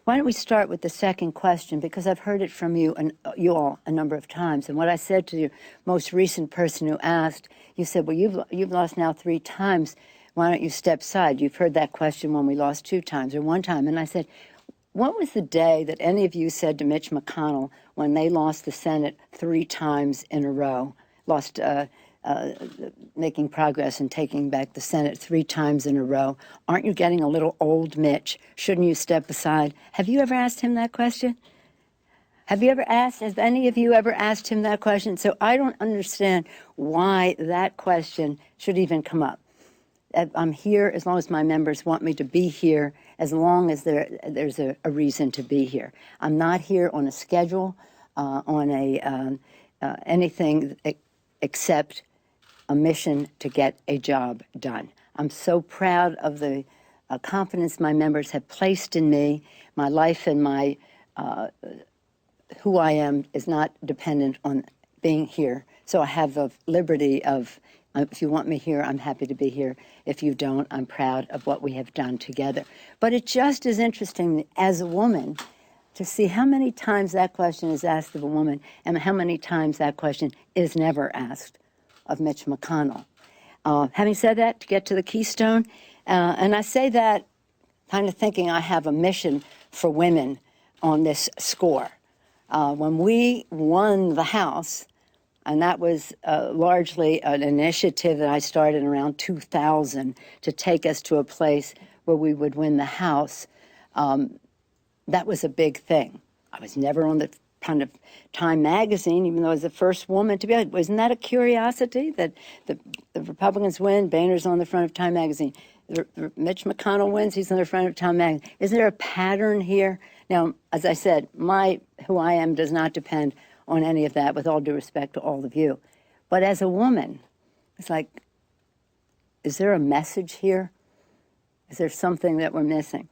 Why don't we start with the second question, because I've heard it from you and you all a number of times. And what I said to the most recent person who asked, you said, well, you've lost now 3 times. Why don't you step aside? You've heard that question when we lost 2 times or 1 time. And I said, what was the day that any of you said to Mitch McConnell when they lost the Senate 3 times in a row, making progress and taking back the Senate 3 times in a row? Aren't you getting a little old, Mitch? Shouldn't you step aside? Have you ever asked him that question? Has any of you ever asked him that question? So I don't understand why that question should even come up. I'm here as long as my members want me to be here, as long as there's a reason to be here. I'm not here on a schedule, anything except a mission to get a job done. I'm so proud of the confidence my members have placed in me. My life and my who I am is not dependent on being here. So I have the liberty of, if you want me here, I'm happy to be here. If you don't, I'm proud of what we have done together. But it just is interesting as a woman to see how many times that question is asked of a woman and how many times that question is never asked of Mitch McConnell. Having said that, to get to the keystone, and I say that kind of thinking I have a mission for women on this score. When we won the House, and that was largely an initiative that I started around 2000 to take us to a place where we would win the House, that was a big thing. I was never on the kind of Time magazine, even though I was the first woman to be. Wasn't that a curiosity that the Republicans win? Boehner's on the front of Time magazine. Mitch McConnell wins, he's on the front of Time magazine. Is there a pattern here? Now, as I said, who I am does not depend on any of that, with all due respect to all of you. But as a woman, it's like, is there a message here? Is there something that we're missing?